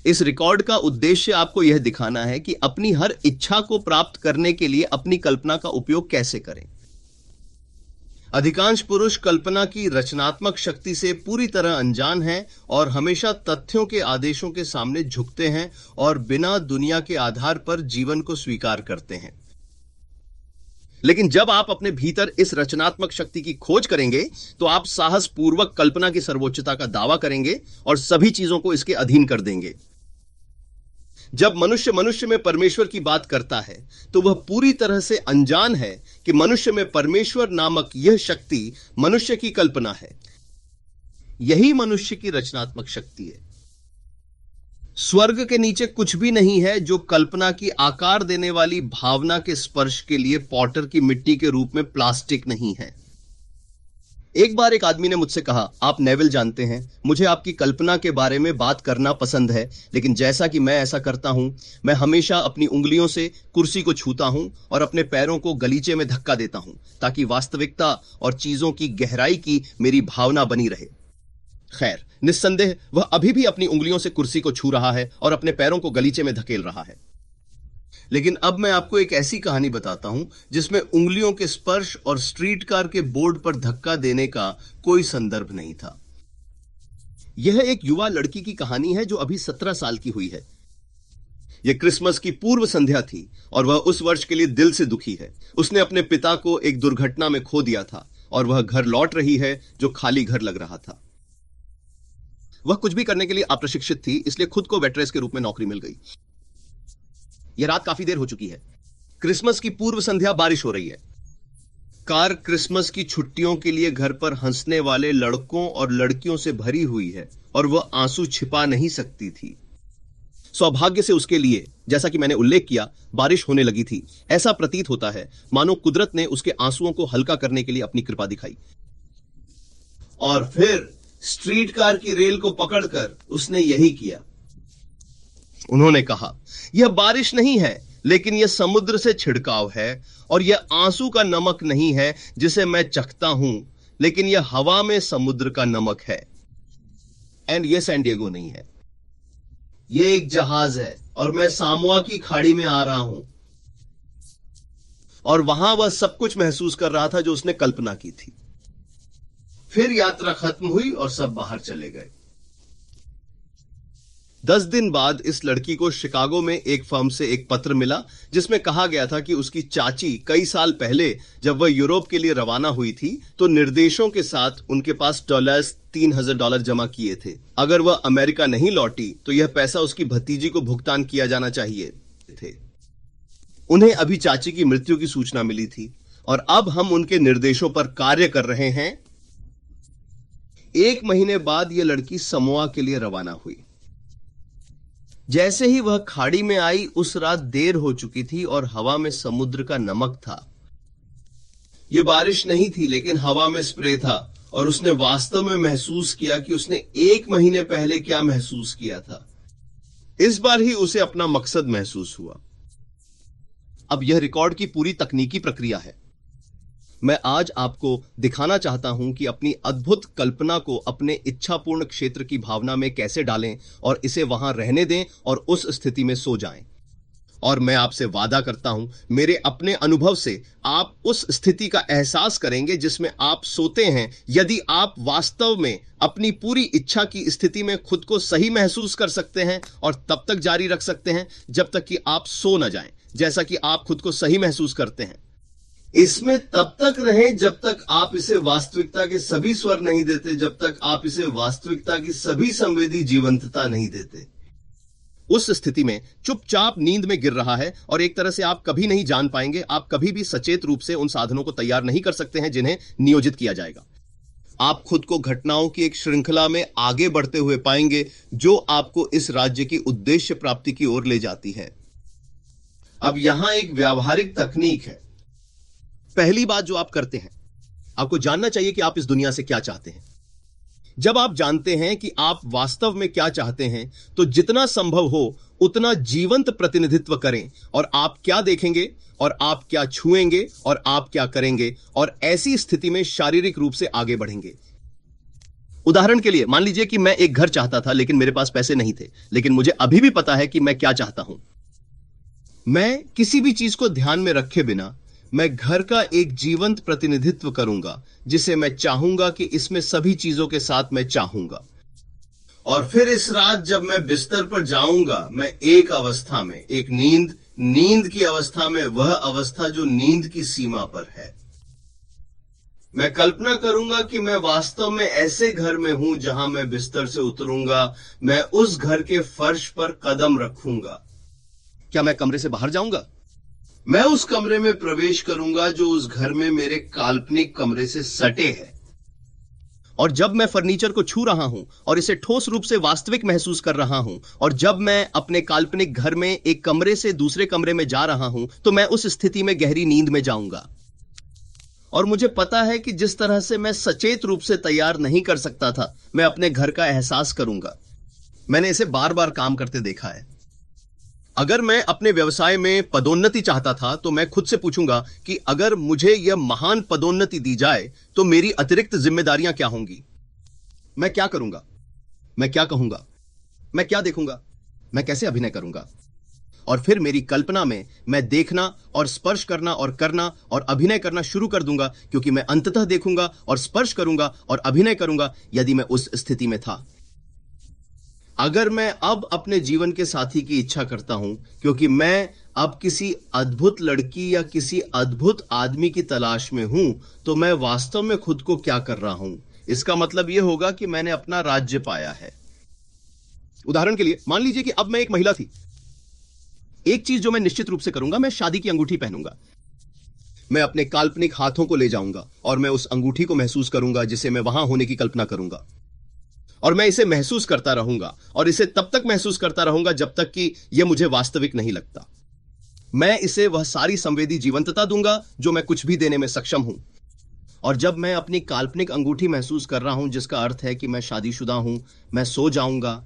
इस रिकॉर्ड का उद्देश्य आपको यह दिखाना है कि अपनी हर इच्छा को प्राप्त करने के लिए अपनी कल्पना का उपयोग कैसे करें। अधिकांश पुरुष कल्पना की रचनात्मक शक्ति से पूरी तरह अनजान हैं और हमेशा तथ्यों के आदेशों के सामने झुकते हैं और बिना दुनिया के आधार पर जीवन को स्वीकार करते हैं। लेकिन जब आप अपने भीतर इस रचनात्मक शक्ति की खोज करेंगे तो आप साहस पूर्वक कल्पना की सर्वोच्चता का दावा करेंगे और सभी चीजों को इसके अधीन कर देंगे। जब मनुष्य में परमेश्वर की बात करता है तो वह पूरी तरह से अनजान है कि मनुष्य में परमेश्वर नामक यह शक्ति मनुष्य की कल्पना है। यही मनुष्य की रचनात्मक शक्ति है। स्वर्ग के नीचे कुछ भी नहीं है जो कल्पना की आकार देने वाली भावना के स्पर्श के लिए पॉटर की मिट्टी के रूप में प्लास्टिक नहीं है। एक बार एक आदमी ने मुझसे कहा, आप नेविल जानते हैं, मुझे आपकी कल्पना के बारे में बात करना पसंद है, लेकिन जैसा कि मैं ऐसा करता हूं, मैं हमेशा अपनी उंगलियों से कुर्सी को छूता हूं और अपने पैरों को गलीचे में धक्का देता हूं ताकि वास्तविकता और चीजों की गहराई की मेरी भावना बनी रहे। खैर, निस्संदेह वह अभी भी अपनी उंगलियों से कुर्सी को छू रहा है और अपने पैरों को गलीचे में धकेल रहा है। लेकिन अब मैं आपको एक ऐसी कहानी बताता हूं जिसमें उंगलियों के स्पर्श और स्ट्रीट कार के बोर्ड पर धक्का देने का कोई संदर्भ नहीं था। यह एक युवा लड़की की कहानी है जो अभी 17 साल की हुई है। यह क्रिसमस की पूर्व संध्या थी और वह उस वर्ष के लिए दिल से दुखी है। उसने अपने पिता को एक दुर्घटना में खो दिया था और वह घर लौट रही है जो खाली घर लग रहा था। वह कुछ भी करने के लिए अप्रशिक्षित थी, इसलिए खुद को वेट्रेस के रूप में नौकरी मिल गई। यह रात काफी देर हो चुकी है। क्रिसमस की पूर्व संध्या, बारिश हो रही है। कार क्रिसमस की छुट्टियों के लिए घर पर हंसने वाले लड़कों और लड़कियों से भरी हुई है और वह आंसू छिपा नहीं सकती थी। सौभाग्य से उसके लिए, जैसा कि मैंने उल्लेख किया, बारिश होने लगी थी। ऐसा प्रतीत होता है मानो कुदरत ने उसके आंसुओं को हल्का करने के लिए अपनी कृपा दिखाई। और फिर स्ट्रीट कार की रेल को पकड़कर उसने यही किया। उन्होंने कहा, यह बारिश नहीं है, लेकिन यह समुद्र से छिड़काव है, और यह आंसू का नमक नहीं है जिसे मैं चखता हूं, लेकिन यह हवा में समुद्र का नमक है। एंड यह सैन डिएगो नहीं है, यह एक जहाज है और मैं सामोआ की खाड़ी में आ रहा हूं। और वहां वह सब कुछ महसूस कर रहा था जो उसने कल्पना की थी। फिर यात्रा खत्म हुई और सब बाहर चले गए। 10 दिन बाद इस लड़की को शिकागो में एक फर्म से एक पत्र मिला जिसमें कहा गया था कि उसकी चाची कई साल पहले जब वह यूरोप के लिए रवाना हुई थी तो निर्देशों के साथ उनके पास $3,000 जमा किए थे। अगर वह अमेरिका नहीं लौटी तो यह पैसा उसकी भतीजी को भुगतान किया जाना चाहिए थे। उन्हें अभी चाची की मृत्यु की सूचना मिली थी और अब हम उनके निर्देशों पर कार्य कर रहे हैं। 1 महीने बाद यह लड़की समोआ के लिए रवाना हुई। जैसे ही वह खाड़ी में आई, उस रात देर हो चुकी थी और हवा में समुद्र का नमक था। यह बारिश नहीं थी, लेकिन हवा में स्प्रे था और उसने वास्तव में महसूस किया कि उसने 1 महीने पहले क्या महसूस किया था। इस बार ही उसे अपना मकसद महसूस हुआ। अब यह रिकॉर्ड की पूरी तकनीकी प्रक्रिया है। मैं आज आपको दिखाना चाहता हूं कि अपनी अद्भुत कल्पना को अपने इच्छापूर्ण क्षेत्र की भावना में कैसे डालें और इसे वहां रहने दें और उस स्थिति में सो जाएं। और मैं आपसे वादा करता हूं, मेरे अपने अनुभव से आप उस स्थिति का एहसास करेंगे जिसमें आप सोते हैं, यदि आप वास्तव में अपनी पूरी इच्छा की स्थिति में खुद को सही महसूस कर सकते हैं और तब तक जारी रख सकते हैं जब तक कि आप सो न जाएं, जैसा कि आप खुद को सही महसूस करते हैं। इसमें तब तक रहें जब तक आप इसे वास्तविकता के सभी स्वर नहीं देते, जब तक आप इसे वास्तविकता की सभी संवेदी जीवंतता नहीं देते। उस स्थिति में चुपचाप नींद में गिर रहा है और एक तरह से आप कभी नहीं जान पाएंगे, आप कभी भी सचेत रूप से उन साधनों को तैयार नहीं कर सकते हैं जिन्हें नियोजित किया जाएगा। आप खुद को घटनाओं की एक श्रृंखला में आगे बढ़ते हुए पाएंगे जो आपको इस राज्य की उद्देश्य प्राप्ति की ओर ले जाती है। अब यहां एक व्यावहारिक तकनीक है। पहली बात जो आप करते हैं, आपको जानना चाहिए कि आप इस दुनिया से क्या चाहते हैं। जब आप जानते हैं कि आप वास्तव में क्या चाहते हैं, तो जितना संभव हो उतना जीवंत प्रतिनिधित्व करें और आप क्या देखेंगे और आप क्या छुएंगे और आप क्या करेंगे और ऐसी स्थिति में शारीरिक रूप से आगे बढ़ेंगे। उदाहरण के लिए मान लीजिए कि मैं एक घर चाहता था लेकिन मेरे पास पैसे नहीं थे, लेकिन मुझे अभी भी पता है कि मैं क्या चाहता हूं। मैं किसी भी चीज को ध्यान में रखे बिना मैं घर का एक जीवंत प्रतिनिधित्व करूंगा जिसे मैं चाहूंगा कि इसमें सभी चीजों के साथ मैं चाहूंगा। और फिर इस रात जब मैं बिस्तर पर जाऊंगा, मैं एक अवस्था में, एक नींद की अवस्था में, वह अवस्था जो नींद की सीमा पर है, मैं कल्पना करूंगा कि मैं वास्तव में ऐसे घर में हूं जहां मैं बिस्तर से उतरूंगा, मैं उस घर के फर्श पर कदम रखूंगा। क्या मैं कमरे से बाहर जाऊंगा? मैं उस कमरे में प्रवेश करूंगा जो उस घर में मेरे काल्पनिक कमरे से सटे है। और जब मैं फर्नीचर को छू रहा हूं और इसे ठोस रूप से वास्तविक महसूस कर रहा हूं, और जब मैं अपने काल्पनिक घर में एक कमरे से दूसरे कमरे में जा रहा हूं, तो मैं उस स्थिति में गहरी नींद में जाऊंगा। और मुझे पता है कि जिस तरह से मैं सचेत रूप से तैयार नहीं कर सकता था, मैं अपने घर का एहसास करूंगा। मैंने इसे बार बार काम करते देखा है। अगर मैं अपने व्यवसाय में पदोन्नति चाहता था तो मैं खुद से पूछूंगा कि अगर मुझे यह महान पदोन्नति दी जाए तो मेरी अतिरिक्त जिम्मेदारियां क्या होंगी? मैं क्या करूंगा? मैं क्या कहूंगा? मैं क्या देखूंगा? मैं कैसे अभिनय करूंगा? और फिर मेरी कल्पना में मैं देखना और स्पर्श करना और करना और अभिनय करना शुरू कर दूंगा, क्योंकि मैं अंततः देखूंगा और स्पर्श करूंगा और अभिनय करूंगा यदि मैं उस स्थिति में था। अगर मैं अब अपने जीवन के साथी की इच्छा करता हूं, क्योंकि मैं अब किसी अद्भुत लड़की या किसी अद्भुत आदमी की तलाश में हूं, तो मैं वास्तव में खुद को क्या कर रहा हूं? इसका मतलब यह होगा कि मैंने अपना राज्य पाया है। उदाहरण के लिए मान लीजिए कि अब मैं एक महिला थी। एक चीज जो मैं निश्चित रूप से करूंगा, मैं शादी की अंगूठी पहनूंगा। मैं अपने काल्पनिक हाथों को ले जाऊंगा और मैं उस अंगूठी को महसूस करूंगा जिसे मैं वहां होने की कल्पना करूंगा। और मैं इसे महसूस करता रहूंगा और इसे तब तक महसूस करता रहूंगा जब तक कि यह मुझे वास्तविक नहीं लगता। मैं इसे वह सारी संवेदी जीवंतता दूंगा जो मैं कुछ भी देने में सक्षम हूं। और जब मैं अपनी काल्पनिक अंगूठी महसूस कर रहा हूं, जिसका अर्थ है कि मैं शादीशुदा हूं, मैं सो जाऊंगा।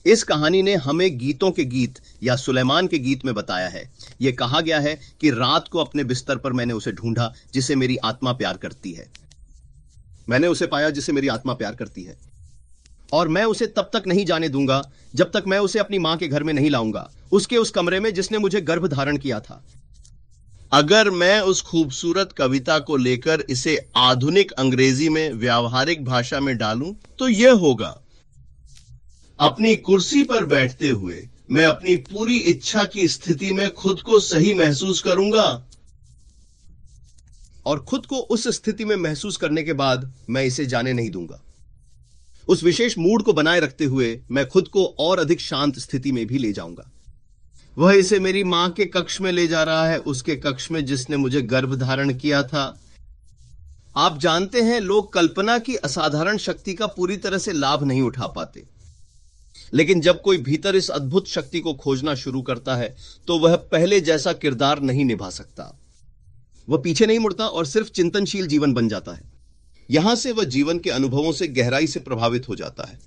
इस कहानी ने हमें गीतों के गीत या सुलेमान के गीत में बताया है। यह कहा गया है कि रात को अपने बिस्तर पर मैंने उसे ढूंढा जिसे मेरी आत्मा प्यार करती है। मैंने उसे पाया जिसे मेरी आत्मा प्यार करती है। और मैं उसे तब तक नहीं जाने दूंगा जब तक मैं उसे अपनी मां के घर में नहीं लाऊंगा, उसके उस कमरे में जिसने मुझे गर्भ धारण किया था। अगर मैं उस खूबसूरत कविता को लेकर इसे आधुनिक अंग्रेजी में व्यावहारिक भाषा में डालूं तो यह होगा, अपनी कुर्सी पर बैठते हुए मैं अपनी पूरी इच्छा की स्थिति में खुद को सही महसूस करूंगा, और खुद को उस स्थिति में महसूस करने के बाद मैं इसे जाने नहीं दूंगा। उस विशेष मूड को बनाए रखते हुए मैं खुद को और अधिक शांत स्थिति में भी ले जाऊंगा। वह इसे मेरी मां के कक्ष में ले जा रहा है, उसके कक्ष में जिसने मुझे गर्भ धारण किया था। आप जानते हैं, लोग कल्पना की असाधारण शक्ति का पूरी तरह से लाभ नहीं उठा पाते, लेकिन जब कोई भीतर इस अद्भुत शक्ति को खोजना शुरू करता है तो वह पहले जैसा किरदार नहीं निभा सकता। वह पीछे नहीं मुड़ता और सिर्फ चिंतनशील जीवन बन जाता है। यहां से वह जीवन के अनुभवों से गहराई से प्रभावित हो जाता है।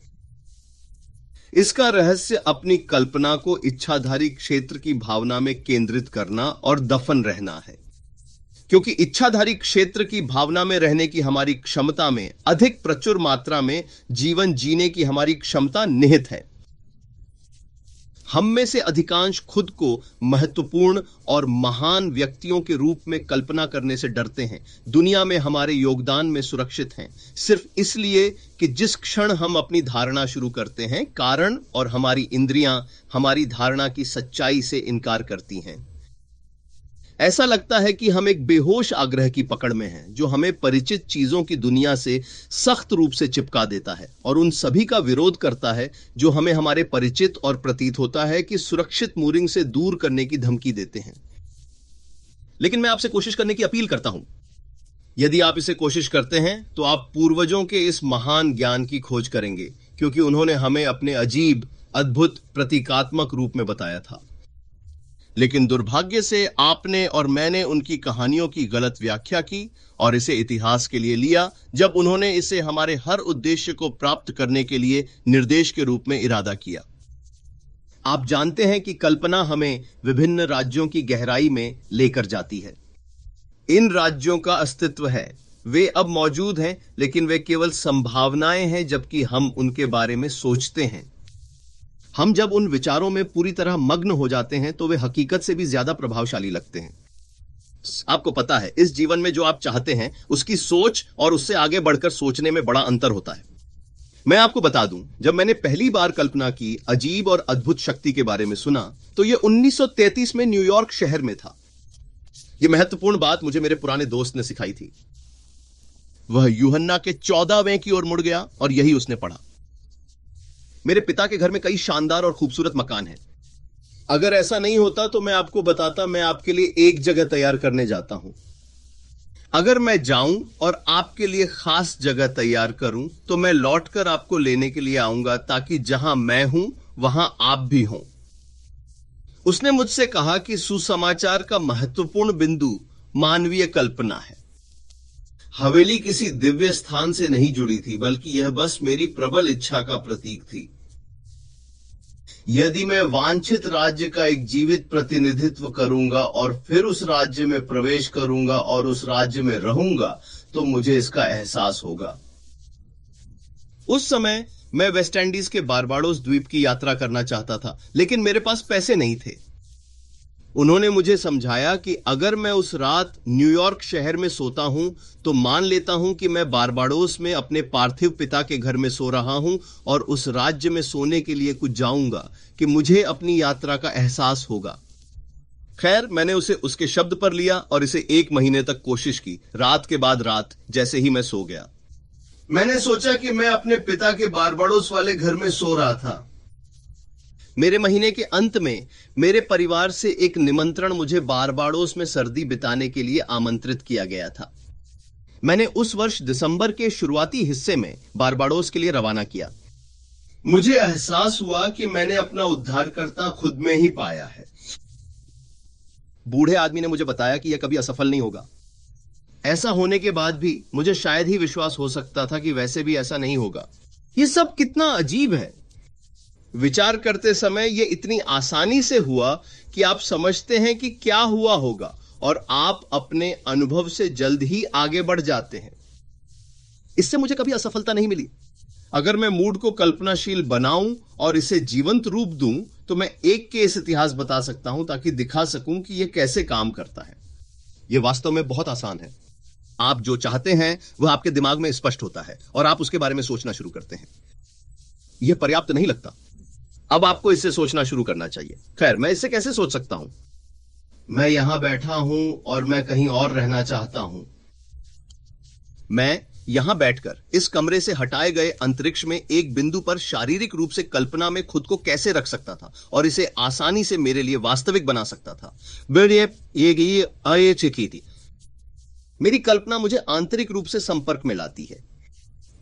इसका रहस्य अपनी कल्पना को इच्छाधारी क्षेत्र की भावना में केंद्रित करना और दफन रहना है, क्योंकि इच्छाधारी क्षेत्र की भावना में रहने की हमारी क्षमता में अधिक प्रचुर मात्रा में जीवन जीने की हमारी क्षमता निहित है। हम में से अधिकांश खुद को महत्वपूर्ण और महान व्यक्तियों के रूप में कल्पना करने से डरते हैं, दुनिया में हमारे योगदान में सुरक्षित हैं, सिर्फ इसलिए कि जिस क्षण हम अपनी धारणा शुरू करते हैं, कारण और हमारी इंद्रियां हमारी धारणा की सच्चाई से इनकार करती हैं। ऐसा लगता है कि हम एक बेहोश आग्रह की पकड़ में हैं, जो हमें परिचित चीजों की दुनिया से सख्त रूप से चिपका देता है और उन सभी का विरोध करता है जो हमें हमारे परिचित और प्रतीत होता है कि सुरक्षित मूरिंग से दूर करने की धमकी देते हैं। लेकिन मैं आपसे कोशिश करने की अपील करता हूं। यदि आप इसे कोशिश करते हैं तो आप पूर्वजों के इस महान ज्ञान की खोज करेंगे, क्योंकि उन्होंने हमें अपने अजीब, अद्भुत, प्रतीकात्मक रूप में बताया था। लेकिन दुर्भाग्य से आपने और मैंने उनकी कहानियों की गलत व्याख्या की और इसे इतिहास के लिए लिया, जब उन्होंने इसे हमारे हर उद्देश्य को प्राप्त करने के लिए निर्देश के रूप में इरादा किया। आप जानते हैं कि कल्पना हमें विभिन्न राज्यों की गहराई में लेकर जाती है। इन राज्यों का अस्तित्व है, वे अब मौजूद हैं, लेकिन वे केवल संभावनाएं हैं, जबकि हम उनके बारे में सोचते हैं। हम जब उन विचारों में पूरी तरह मग्न हो जाते हैं तो वे हकीकत से भी ज्यादा प्रभावशाली लगते हैं। आपको पता है, इस जीवन में जो आप चाहते हैं उसकी सोच और उससे आगे बढ़कर सोचने में बड़ा अंतर होता है। मैं आपको बता दूं, जब मैंने पहली बार कल्पना की अजीब और अद्भुत शक्ति के बारे में सुना तो यह 1933 में न्यूयॉर्क शहर में था। यह महत्वपूर्ण बात मुझे मेरे पुराने दोस्त ने सिखाई थी। वह यूहन्ना के 14वें की ओर मुड़ गया और यही उसने पढ़ा। मेरे पिता के घर में कई शानदार और खूबसूरत मकान हैं। अगर ऐसा नहीं होता तो मैं आपको बताता, मैं आपके लिए एक जगह तैयार करने जाता हूं। अगर मैं जाऊं और आपके लिए खास जगह तैयार करूं तो मैं लौटकर आपको लेने के लिए आऊंगा, ताकि जहां मैं हूं वहां आप भी हों। उसने मुझसे कहा कि सुसमाचार का महत्वपूर्ण बिंदु मानवीय कल्पना है। हवेली किसी दिव्य स्थान से नहीं जुड़ी थी, बल्कि यह बस मेरी प्रबल इच्छा का प्रतीक थी। यदि मैं वांछित राज्य का एक जीवित प्रतिनिधित्व करूंगा और फिर उस राज्य में प्रवेश करूंगा और उस राज्य में रहूंगा, तो मुझे इसका एहसास होगा। उस समय मैं वेस्ट इंडीज के बारबाडोस द्वीप की यात्रा करना चाहता था, लेकिन मेरे पास पैसे नहीं थे। उन्होंने मुझे समझाया कि अगर मैं उस रात न्यूयॉर्क शहर में सोता हूं तो मान लेता हूं कि मैं बारबाडोस में अपने पार्थिव पिता के घर में सो रहा हूं और उस राज्य में सोने के लिए कुछ जाऊंगा, कि मुझे अपनी यात्रा का एहसास होगा। खैर, मैंने उसे उसके शब्द पर लिया और इसे 1 महीने तक कोशिश की, रात के बाद रात। जैसे ही मैं सो गया, मैंने सोचा कि मैं अपने पिता के बारबाडोस वाले घर में सो रहा था। मेरे महीने के अंत में मेरे परिवार से एक निमंत्रण मुझे बारबाडोस में सर्दी बिताने के लिए आमंत्रित किया गया था। मैंने उस वर्ष दिसंबर के शुरुआती हिस्से में बारबाडोस के लिए रवाना किया। मुझे एहसास हुआ कि मैंने अपना उद्धारकर्ता खुद में ही पाया है। बूढ़े आदमी ने मुझे बताया कि यह कभी असफल नहीं होगा। ऐसा होने के बाद भी मुझे शायद ही विश्वास हो सकता था कि वैसे भी ऐसा नहीं होगा। यह सब कितना अजीब है। विचार करते समय यह इतनी आसानी से हुआ कि आप समझते हैं कि क्या हुआ होगा और आप अपने अनुभव से जल्द ही आगे बढ़ जाते हैं। इससे मुझे कभी असफलता नहीं मिली। अगर मैं मूड को कल्पनाशील बनाऊं और इसे जीवंत रूप दूं तो मैं एक केस इतिहास बता सकता हूं, ताकि दिखा सकूं कि यह कैसे काम करता है। यह वास्तव में बहुत आसान है। आप जो चाहते हैं वह आपके दिमाग में स्पष्ट होता है और आप उसके बारे में सोचना शुरू करते हैं। यह पर्याप्त नहीं लगता, अब आपको इससे सोचना शुरू करना चाहिए। खैर, मैं इससे कैसे सोच सकता हूं? मैं यहां बैठा हूं और मैं कहीं और रहना चाहता हूं। मैं यहां बैठकर इस कमरे से हटाए गए अंतरिक्ष में एक बिंदु पर शारीरिक रूप से कल्पना में खुद को कैसे रख सकता था और इसे आसानी से मेरे लिए वास्तविक बना सकता था। थी मेरी कल्पना मुझे आंतरिक रूप से संपर्क में लाती है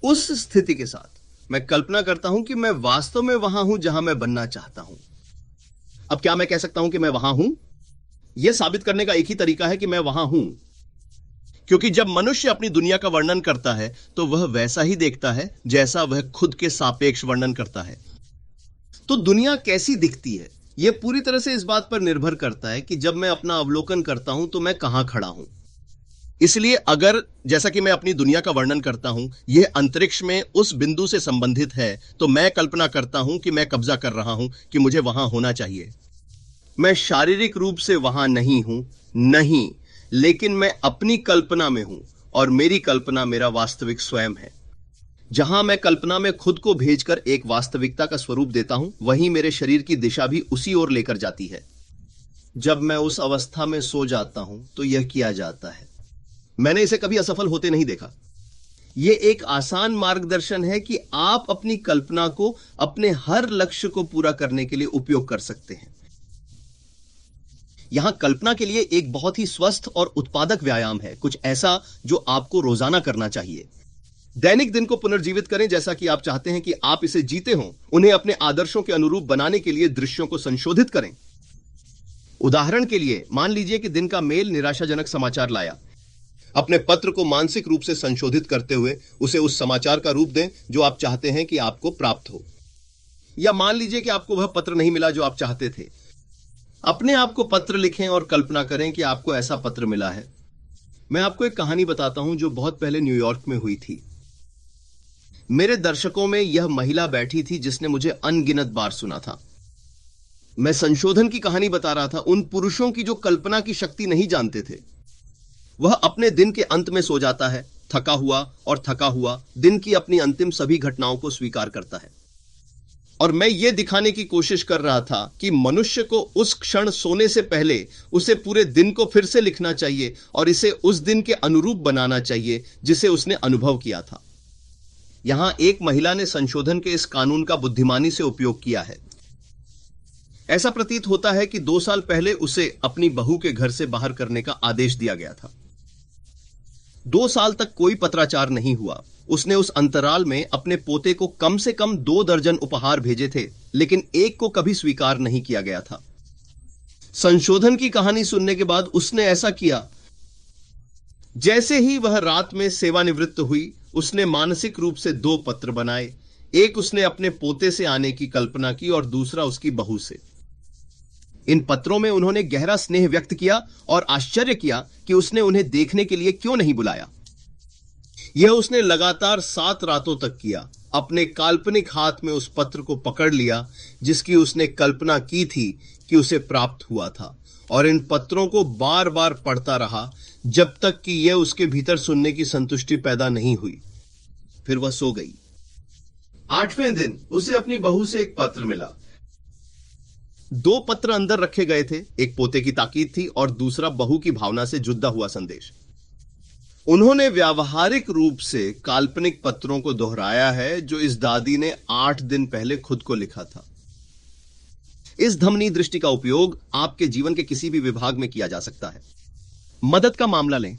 उस स्थिति के साथ। मैं कल्पना करता हूं कि मैं वास्तव में वहां हूं जहां मैं बनना चाहता हूं। अब क्या मैं कह सकता हूं कि मैं वहां हूं? यह साबित करने का एक ही तरीका है कि मैं वहां हूं, क्योंकि जब मनुष्य अपनी दुनिया का वर्णन करता है तो वह वैसा ही देखता है जैसा वह खुद के सापेक्ष वर्णन करता है। तो दुनिया कैसी दिखती है, यह पूरी तरह से इस बात पर निर्भर करता है कि जब मैं अपना अवलोकन करता हूं तो मैं कहां खड़ा हूं। इसलिए अगर, जैसा कि मैं अपनी दुनिया का वर्णन करता हूं, यह अंतरिक्ष में उस बिंदु से संबंधित है, तो मैं कल्पना करता हूं कि मैं कब्जा कर रहा हूं, कि मुझे वहां होना चाहिए। मैं शारीरिक रूप से वहां नहीं हूं, नहीं, लेकिन मैं अपनी कल्पना में हूं और मेरी कल्पना मेरा वास्तविक स्वयं है। जहां मैं कल्पना में खुद को भेजकर एक वास्तविकता का स्वरूप देता हूं, वहीं मेरे शरीर की दिशा भी उसी ओर लेकर जाती है। जब मैं उस अवस्था में सो जाता हूं तो यह किया जाता है। मैंने इसे कभी असफल होते नहीं देखा। यह एक आसान मार्गदर्शन है कि आप अपनी कल्पना को अपने हर लक्ष्य को पूरा करने के लिए उपयोग कर सकते हैं। यहां कल्पना के लिए एक बहुत ही स्वस्थ और उत्पादक व्यायाम है, कुछ ऐसा जो आपको रोजाना करना चाहिए। दैनिक दिन को पुनर्जीवित करें जैसा कि आप चाहते हैं कि आप इसे जीते हों। उन्हें अपने आदर्शों के अनुरूप बनाने के लिए दृश्यों को संशोधित करें। उदाहरण के लिए, मान लीजिए कि दिन का मेल निराशाजनक समाचार लाया। अपने पत्र को मानसिक रूप से संशोधित करते हुए उसे उस समाचार का रूप दें जो आप चाहते हैं कि आपको प्राप्त हो। या मान लीजिए कि आपको वह पत्र नहीं मिला जो आप चाहते थे। अपने आप को पत्र लिखें और कल्पना करें कि आपको ऐसा पत्र मिला है। मैं आपको एक कहानी बताता हूं जो बहुत पहले न्यूयॉर्क में हुई थी। मेरे दर्शकों में यह महिला बैठी थी जिसने मुझे अनगिनत बार सुना था। मैं संशोधन की कहानी बता रहा था, उन पुरुषों की जो कल्पना की शक्ति नहीं जानते थे। वह अपने दिन के अंत में सो जाता है, थका हुआ दिन की अपनी अंतिम सभी घटनाओं को स्वीकार करता है। और मैं यह दिखाने की कोशिश कर रहा था कि मनुष्य को उस क्षण सोने से पहले उसे पूरे दिन को फिर से लिखना चाहिए और इसे उस दिन के अनुरूप बनाना चाहिए जिसे उसने अनुभव किया था। यहां एक महिला ने संशोधन के इस कानून का बुद्धिमानी से उपयोग किया है। ऐसा प्रतीत होता है कि 2 साल पहले उसे अपनी बहू के घर से बाहर करने का आदेश दिया गया था। 2 साल तक कोई पत्राचार नहीं हुआ। उसने उस अंतराल में अपने पोते को कम से कम 2 दर्जन उपहार भेजे थे, लेकिन एक को कभी स्वीकार नहीं किया गया था। संशोधन की कहानी सुनने के बाद उसने ऐसा किया। जैसे ही वह रात में सेवानिवृत्त हुई, उसने मानसिक रूप से 2 पत्र बनाए। एक उसने अपने पोते से आने की कल्पना की और दूसरा उसकी बहू से। इन पत्रों में उन्होंने गहरा स्नेह व्यक्त किया और आश्चर्य किया कि उसने उन्हें देखने के लिए क्यों नहीं बुलाया। यह उसने लगातार 7 रातों तक किया। अपने काल्पनिक हाथ में उस पत्र को पकड़ लिया जिसकी उसने कल्पना की थी कि उसे प्राप्त हुआ था, और इन पत्रों को बार बार पढ़ता रहा जब तक कि यह उसके भीतर सुनने की संतुष्टि पैदा नहीं हुई। फिर वह सो गई। 8वें दिन उसे अपनी बहू से एक पत्र मिला। 2 पत्र अंदर रखे गए थे। एक पोते की ताकीद थी और दूसरा बहू की भावना से जुड़ा हुआ संदेश। उन्होंने व्यावहारिक रूप से काल्पनिक पत्रों को दोहराया है जो इस दादी ने 8 दिन पहले खुद को लिखा था। इस धमनी दृष्टि का उपयोग आपके जीवन के किसी भी विभाग में किया जा सकता है। मदद का मामला लें।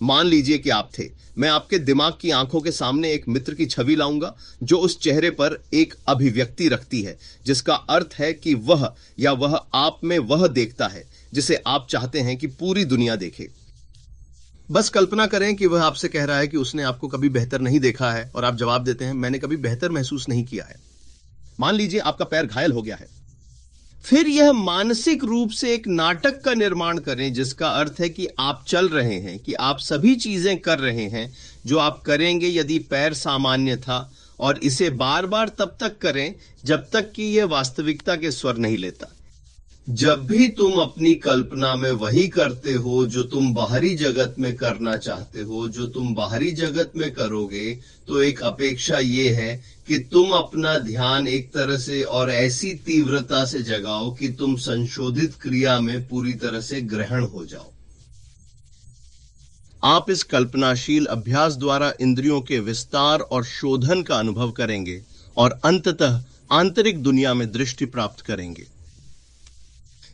मान लीजिए कि आप थे। मैं आपके दिमाग की आंखों के सामने एक मित्र की छवि लाऊंगा जो उस चेहरे पर एक अभिव्यक्ति रखती है, जिसका अर्थ है कि वह या वह आप में वह देखता है जिसे आप चाहते हैं कि पूरी दुनिया देखे। बस कल्पना करें कि वह आपसे कह रहा है कि उसने आपको कभी बेहतर नहीं देखा है, और आप जवाब देते हैं, मैंने कभी बेहतर महसूस नहीं किया है। मान लीजिए आपका पैर घायल हो गया है। फिर यह मानसिक रूप से एक नाटक का निर्माण करें जिसका अर्थ है कि आप चल रहे हैं, कि आप सभी चीजें कर रहे हैं जो आप करेंगे यदि पैर सामान्य था, और इसे बार बार तब तक करें जब तक कि यह वास्तविकता के स्वर नहीं लेता। जब भी तुम अपनी कल्पना में वही करते हो जो तुम बाहरी जगत में करना चाहते हो, जो तुम बाहरी जगत में करोगे, तो एक अपेक्षा ये है कि तुम अपना ध्यान एक तरह से और ऐसी तीव्रता से जगाओ कि तुम संशोधित क्रिया में पूरी तरह से ग्रहण हो जाओ। आप इस कल्पनाशील अभ्यास द्वारा इंद्रियों के विस्तार और शोधन का अनुभव करेंगे और अंततः आंतरिक दुनिया में दृष्टि प्राप्त करेंगे।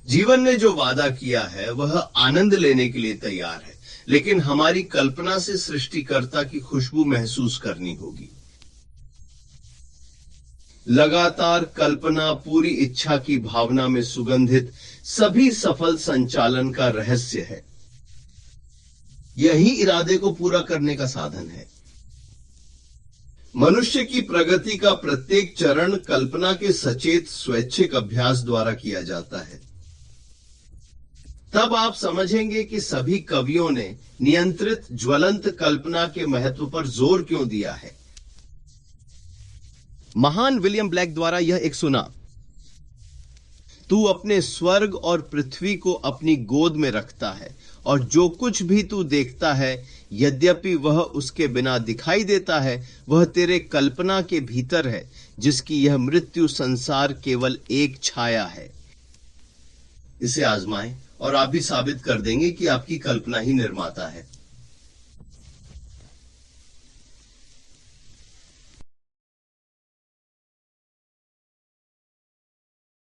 जीवन ने जो वादा किया है वह आनंद लेने के लिए तैयार है, लेकिन हमारी कल्पना से सृष्टिकर्ता की खुशबू महसूस करनी होगी। लगातार कल्पना पूरी इच्छा की भावना में सुगंधित सभी सफल संचालन का रहस्य है। यही इरादे को पूरा करने का साधन है। मनुष्य की प्रगति का प्रत्येक चरण कल्पना के सचेत स्वैच्छिक अभ्यास द्वारा किया जाता है। तब आप समझेंगे कि सभी कवियों ने नियंत्रित ज्वलंत कल्पना के महत्व पर जोर क्यों दिया है। महान विलियम ब्लैक द्वारा यह एक सुना। तू अपने स्वर्ग और पृथ्वी को अपनी गोद में रखता है, और जो कुछ भी तू देखता है, यद्यपि वह उसके बिना दिखाई देता है, वह तेरे कल्पना के भीतर है, जिसकी यह मृत्यु संसार केवल एक छाया है। इसे आजमाएं और आप भी साबित कर देंगे कि आपकी कल्पना ही निर्माता है।